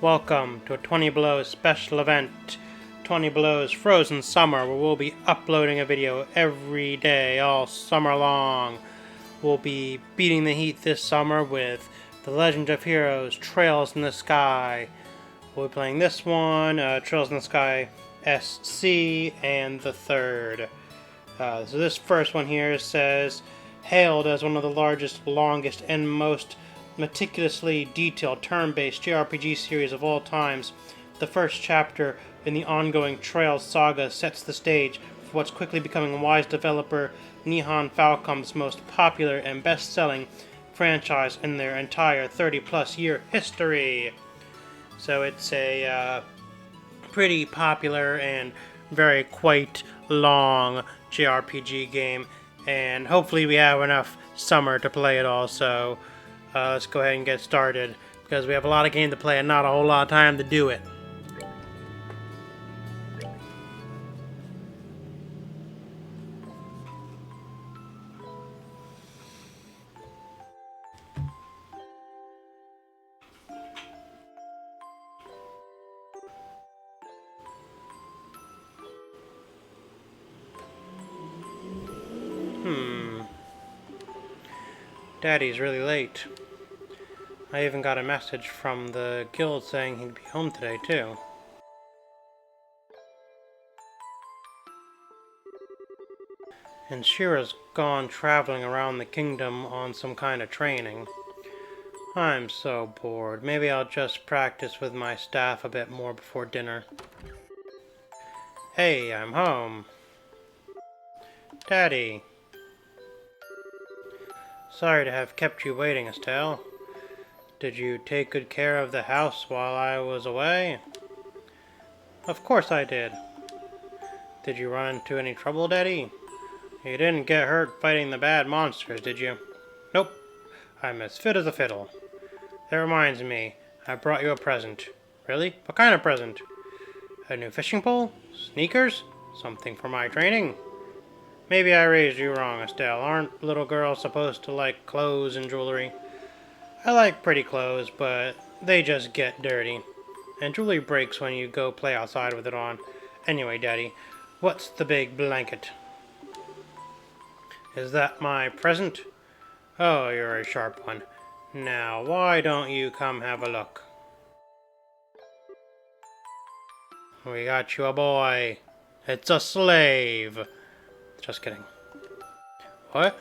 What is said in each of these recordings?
Welcome to a 20 Below special event, 20 Below's Frozen Summer, where we'll be uploading a video every day, all summer long. We'll be beating the heat this summer with The Legend of Heroes, Trails in the Sky. We'll be playing this one, Trails in the Sky SC, and the third. So this first one here says, hailed as one of the largest, longest, and most meticulously detailed turn-based JRPG series of all times, the first chapter in the ongoing Trails saga sets the stage for what's quickly becoming wise developer Nihon Falcom's most popular and best-selling franchise in their entire 30-plus year history. So it's a pretty popular and very quite long JRPG game, and hopefully we have enough summer to play it all. So let's go ahead and get started, because we have a lot of game to play and not a whole lot of time to do it. Daddy's really late. I even got a message from the guild saying he'd be home today, too. And Shira's gone traveling around the kingdom on some kind of training. I'm so bored. Maybe I'll just practice with my staff a bit more before dinner. Hey, I'm home. Daddy. Sorry to have kept you waiting, Estelle. Did you take good care of the house while I was away? Of course I did. Did you run into any trouble, Daddy? You didn't get hurt fighting the bad monsters, did you? Nope. I'm as fit as a fiddle. That reminds me, I brought you a present. Really? What kind of present? A new fishing pole? Sneakers? Something for my training? Maybe I raised you wrong, Estelle. Aren't little girls supposed to like clothes and jewelry? I like pretty clothes, but they just get dirty. And jewelry breaks when you go play outside with it on. Anyway, Daddy, what's the big blanket? Is that my present? Oh, you're a sharp one. Now, why don't you come have a look? We got you a boy. It's a slave. Just kidding. What?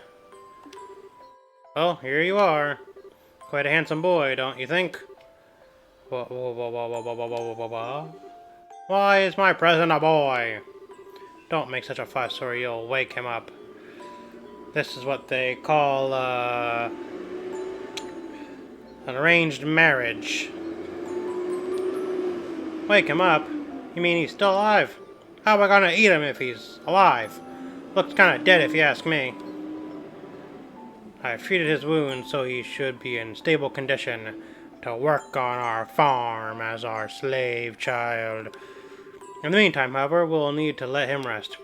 Well, here you are. Quite a handsome boy, don't you think? Why is my present a boy? Don't make such a fuss or you'll wake him up. This is what they call, an arranged marriage. Wake him up? You mean he's still alive? How am I gonna eat him if he's alive? Looks kinda dead if you ask me. I've treated his wounds, so he should be in stable condition to work on our farm as our slave child. In the meantime, however, we'll need to let him rest.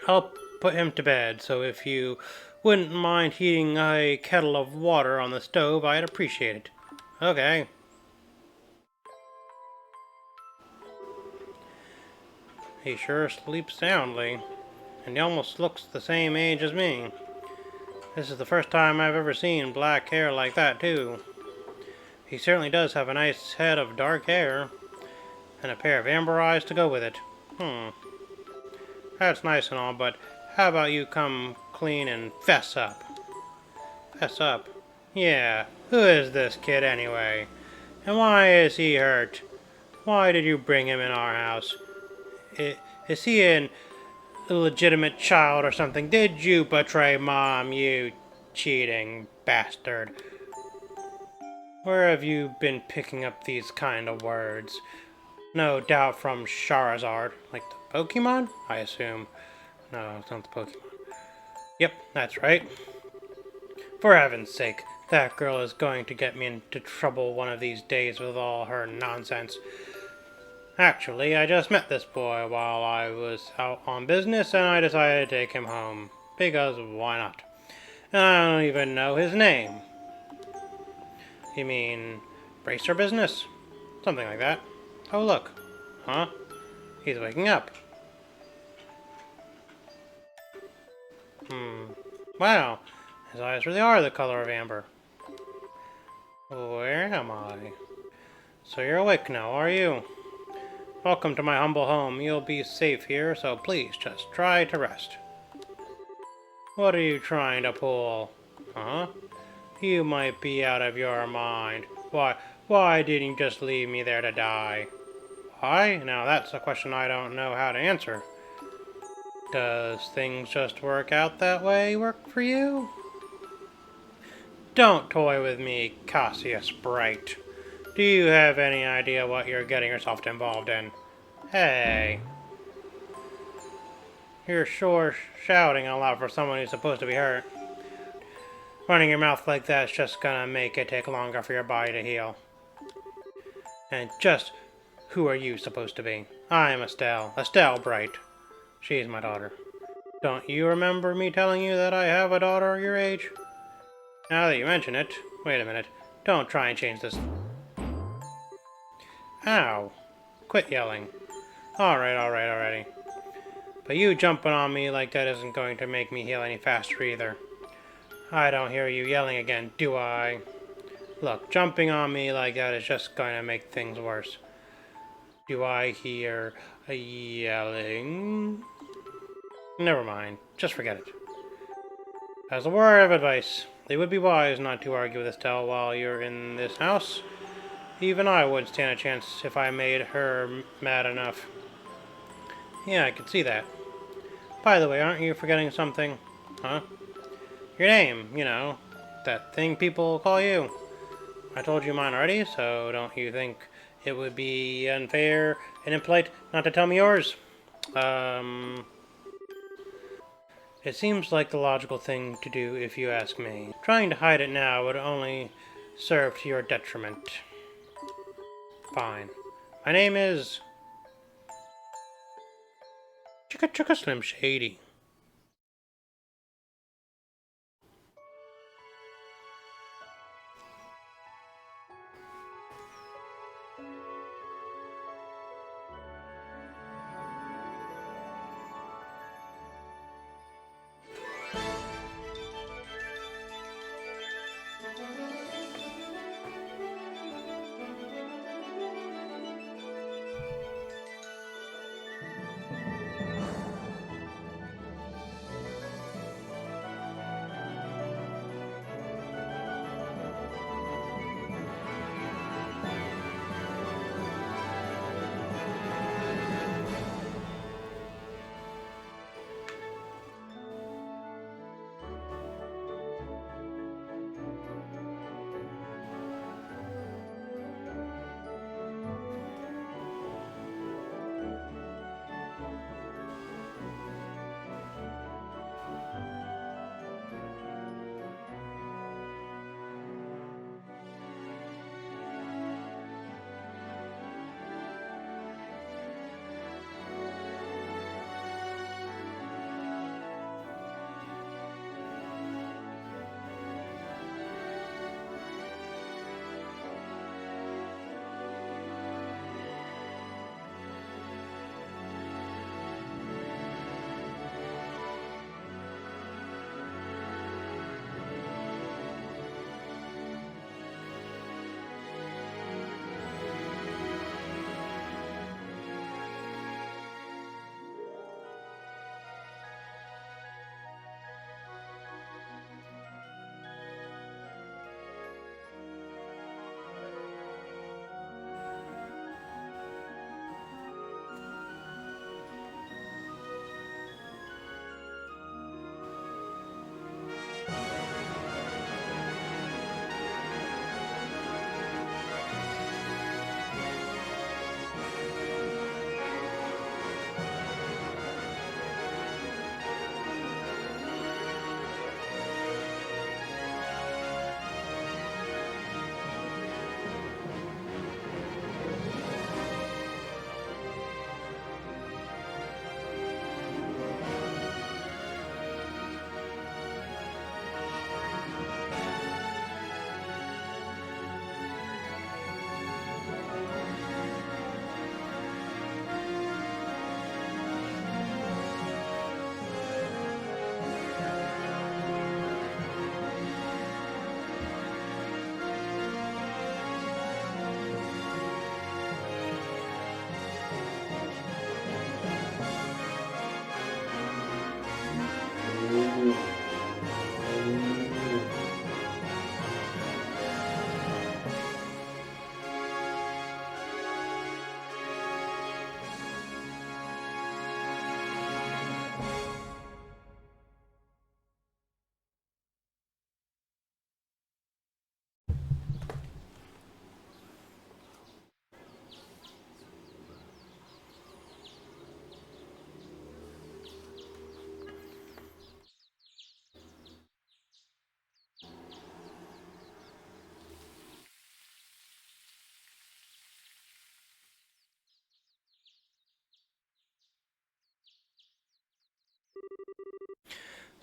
I'll put him to bed, so if you wouldn't mind heating a kettle of water on the stove, I'd appreciate it. Okay. He sure sleeps soundly, and he almost looks the same age as me. This is the first time I've ever seen black hair like that, too. He certainly does have a nice head of dark hair, and a pair of amber eyes to go with it. That's nice and all, but how about you come clean and fess up? Fess up? Yeah, who is this kid anyway? And why is he hurt? Why did you bring him in our house? Is he an illegitimate child or something? Did you betray Mom, you cheating bastard? Where have you been picking up these kind of words? No doubt from Charizard, like the Pokemon, I assume. No, it's not the Pokemon. Yep, that's right. For heaven's sake, that girl is going to get me into trouble one of these days with all her nonsense. Actually, I just met this boy while I was out on business, and I decided to take him home. Because why not? And I don't even know his name. You mean bracer business? Something like that. Oh, look. Huh? He's waking up. Wow. His eyes really are the color of amber. Where am I? So you're awake now, are you? Welcome to my humble home. You'll be safe here, so please just try to rest. What are you trying to pull? Huh? You might be out of your mind. Why didn't you just leave me there to die? Why? Now that's a question I don't know how to answer. Does things just work out that way work for you? Don't toy with me, Cassius Bright. Do you have any idea what you're getting yourself involved in? Hey. You're sure shouting a lot for someone who's supposed to be hurt. Running your mouth like that's just gonna make it take longer for your body to heal. And just who are you supposed to be? I'm Estelle. Estelle Bright. She's my daughter. Don't you remember me telling you that I have a daughter your age? Now that you mention it, wait a minute. Don't try and change this. Ow. Quit yelling. Alright, already. But you jumping on me like that isn't going to make me heal any faster either. I don't hear you yelling again, do I? Look, jumping on me like that is just going to make things worse. Do I hear a yelling? Never mind. Just forget it. As a word of advice, it would be wise not to argue with Estelle while you're in this house. Even I wouldn't stand a chance if I made her mad enough. Yeah, I can see that. By the way, aren't you forgetting something? Huh? Your name, you know. That thing people call you. I told you mine already, so don't you think it would be unfair and impolite not to tell me yours? It seems like the logical thing to do if you ask me. Trying to hide it now would only serve to your detriment. Fine. My name is... Chicka Chicka Slim Shady.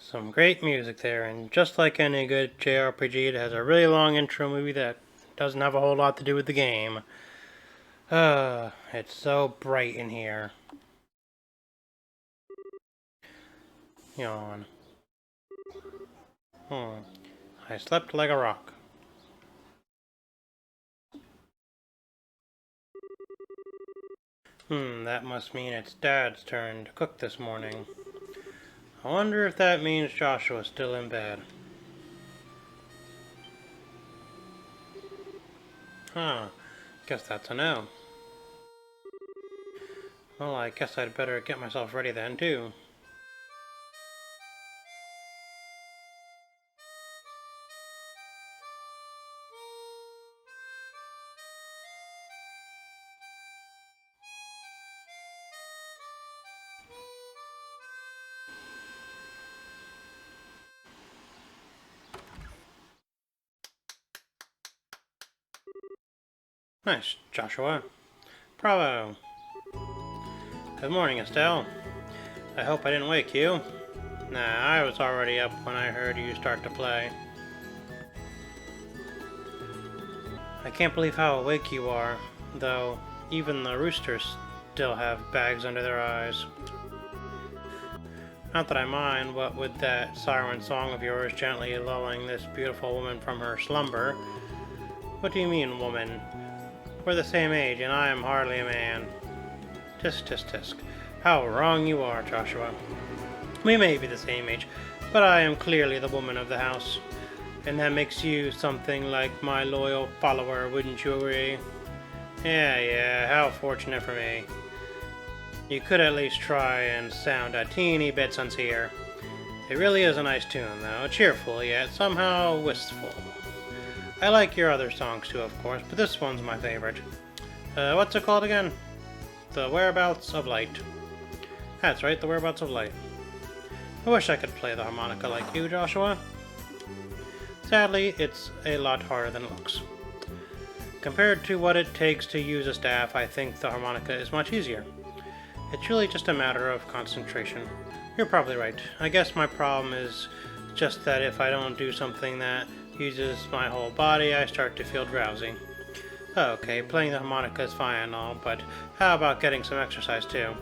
Some great music there, and just like any good JRPG, it has a really long intro movie that doesn't have a whole lot to do with the game. It's so bright in here. Yawn. I slept like a rock. That must mean it's Dad's turn to cook this morning. I wonder if that means Joshua's still in bed. Guess that's a no. Well, I guess I'd better get myself ready then, too. Nice, Joshua. Bravo. Good morning, Estelle. I hope I didn't wake you. Nah, I was already up when I heard you start to play. I can't believe how awake you are, though even the roosters still have bags under their eyes. Not that I mind, what with that siren song of yours gently lulling this beautiful woman from her slumber. What do you mean, woman? We're the same age, and I am hardly a man. Tisk, tisk, tisk. How wrong you are, Joshua. We may be the same age, but I am clearly the woman of the house. And that makes you something like my loyal follower, wouldn't you agree? Yeah, how fortunate for me. You could at least try and sound a teeny bit sincere. It really is a nice tune, though. Cheerful, yet somehow wistful. I like your other songs too, of course, but this one's my favorite. What's it called again? The Whereabouts of Light. That's right, The Whereabouts of Light. I wish I could play the harmonica like you, Joshua. Sadly, it's a lot harder than it looks. Compared to what it takes to use a staff, I think the harmonica is much easier. It's really just a matter of concentration. You're probably right. I guess my problem is just that if I don't do something that uses my whole body, I start to feel drowsy. Okay, playing the harmonica is fine and all, but how about getting some exercise too?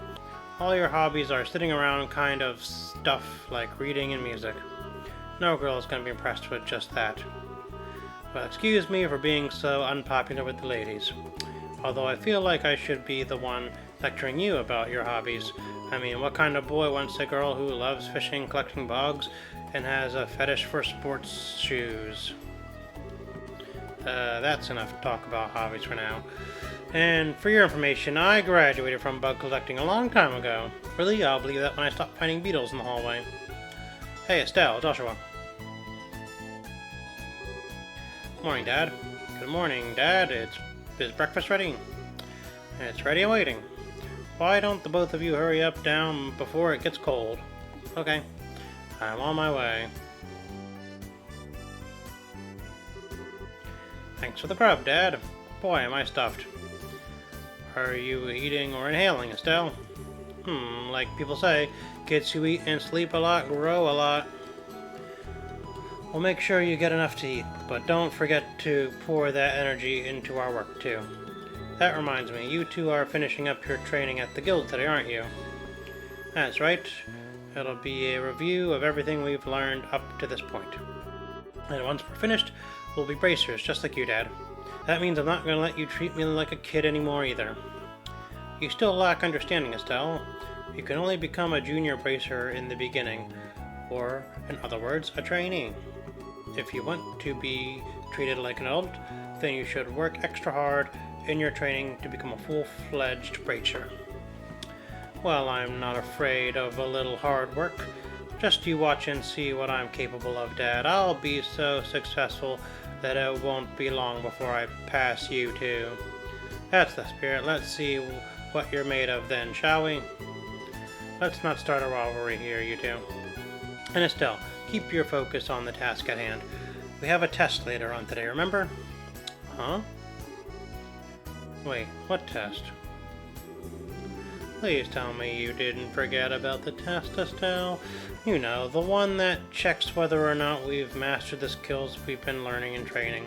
All your hobbies are sitting around kind of stuff like reading and music. No girl is going to be impressed with just that. Well, excuse me for being so unpopular with the ladies. Although I feel like I should be the one lecturing you about your hobbies. I mean, what kind of boy wants a girl who loves fishing, collecting bugs, and has a fetish for sports shoes? That's enough talk about hobbies for now. And for your information, I graduated from bug collecting a long time ago. Really, I'll believe that when I stop finding beetles in the hallway. Hey, Estelle, Joshua. Morning, Dad. Good morning, Dad. Is breakfast ready? It's ready and waiting. Why don't the both of you hurry up down before it gets cold? Okay, I'm on my way. Thanks for the grub, Dad. Boy, am I stuffed. Are you eating or inhaling, Estelle? Like people say, kids who eat and sleep a lot grow a lot. We'll make sure you get enough to eat, but don't forget to pour that energy into our work, too. That reminds me, you two are finishing up your training at the guild today, aren't you? That's right. It'll be a review of everything we've learned up to this point. And once we're finished, we'll be bracers, just like you, Dad. That means I'm not going to let you treat me like a kid anymore, either. You still lack understanding, Estelle. You can only become a junior bracer in the beginning, or, in other words, a trainee. If you want to be treated like an adult, then you should work extra hard in your training to become a full-fledged bracer. Well, I'm not afraid of a little hard work. Just you watch and see what I'm capable of, Dad. I'll be so successful that it won't be long before I pass you too. That's the spirit. Let's see what you're made of then, shall we? Let's not start a rivalry here, you two. And Estelle, keep your focus on the task at hand. We have a test later on today, remember? Huh? Wait, what test? Please tell me you didn't forget about the test, Estelle. You know, the one that checks whether or not we've mastered the skills we've been learning and training.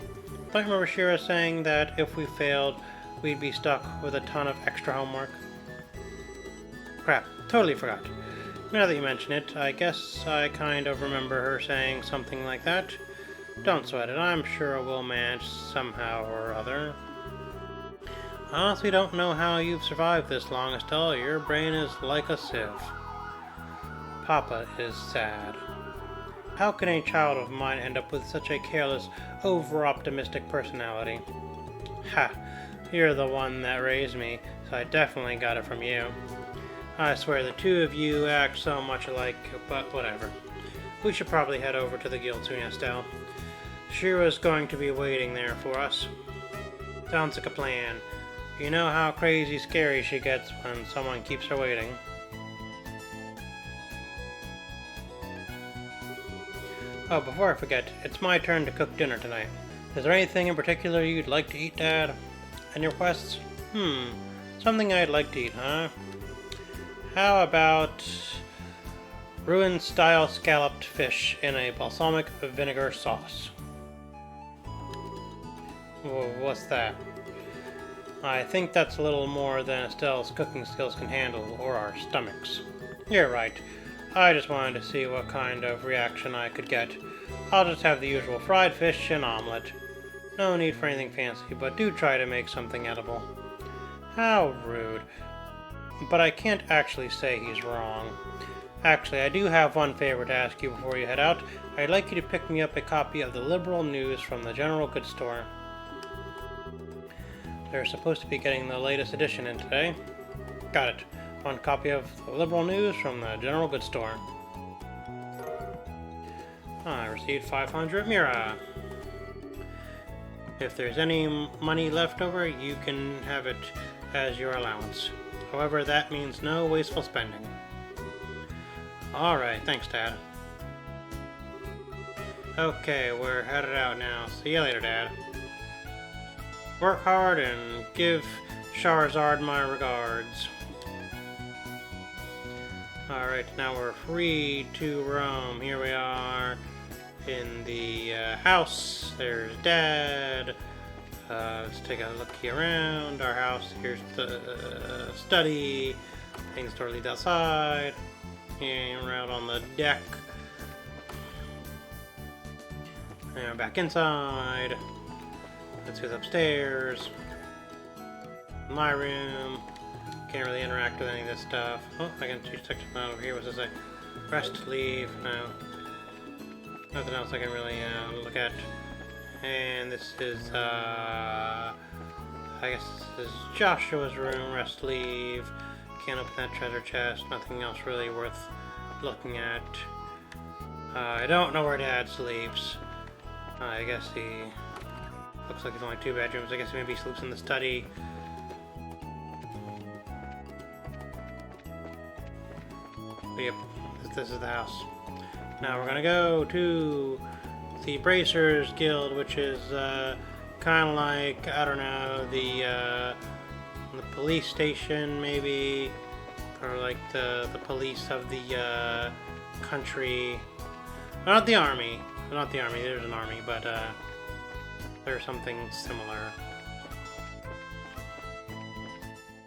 Don't you remember Shira saying that if we failed, we'd be stuck with a ton of extra homework? Crap, totally forgot. Now that you mention it, I guess I kind of remember her saying something like that. Don't sweat it, I'm sure we'll manage somehow or other. I honestly don't know how you've survived this long, Estelle. Your brain is like a sieve. Papa is sad. How can a child of mine end up with such a careless, over-optimistic personality? Ha! You're the one that raised me, so I definitely got it from you. I swear the two of you act so much alike, but whatever. We should probably head over to the guild soon, Estelle. Shira's going to be waiting there for us. Sounds like a plan. You know how crazy scary she gets when someone keeps her waiting. Oh, before I forget, it's my turn to cook dinner tonight. Is there anything in particular you'd like to eat, Dad? Any requests? Something I'd like to eat, huh? How about ruin-style scalloped fish in a balsamic vinegar sauce? What's that? I think that's a little more than Estelle's cooking skills can handle, or our stomachs. You're right. I just wanted to see what kind of reaction I could get. I'll just have the usual fried fish and omelet. No need for anything fancy, but do try to make something edible. How rude. But I can't actually say he's wrong. Actually, I do have one favor to ask you before you head out. I'd like you to pick me up a copy of the Liberal News from the General Goods Store. They're supposed to be getting the latest edition in today. Got it. One copy of the Liberal News from the General Goods Store. I received 500 Mira. If there's any money left over, you can have it as your allowance. However, that means no wasteful spending. Alright, thanks, Dad. Okay, we're headed out now. See you later, Dad. Work hard and give Charizard my regards. Alright, now we're free to roam. Here we are in the house. There's Dad. Let's take a look around our house. Here's the study. Things door leads outside. And we're out on the deck. And back inside. Let's go upstairs. My room. Can't really interact with any of this stuff. Oh, I can check something out over here. What's this say? Rest, leave. No. Nothing else I can really look at. And this is, I guess this is Joshua's room. Rest, leave. Can't open that treasure chest. Nothing else really worth looking at. I don't know where Dad sleeps. I guess he looks like he's only 2 bedrooms. I guess he maybe sleeps in the study. But yep, this is the house. Now we're gonna go to the Bracers Guild, which is kind of like, I don't know, the police station maybe, or like the police of the country. Not the army. There's an army, but there's something similar.